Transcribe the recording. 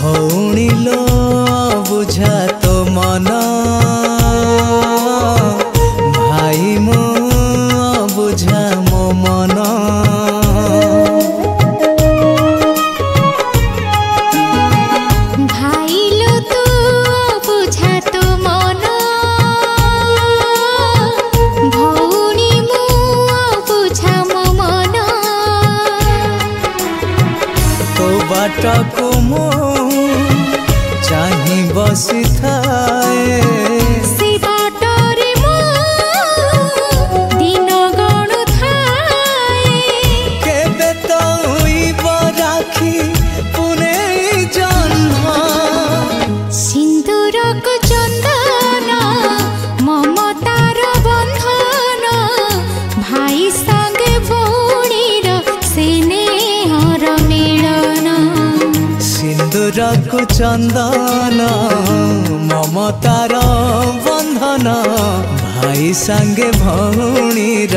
भौणी लो बुझा तो मन भाई मो बुझा मो मन भाई लो तू बुझा तो मन भौणी मो बुझा मो मन तो बाट को मो चाही बसी थाए से बाटरे मो दिन गणु थाए केबे तो राखी पुने जन्म सिंदूर को चंदन ममतार बंधन भाई संगे भौणीर स्नेहर मिलन सिंदूर को चंदन ममतार बंधन भाई संगे भौणी।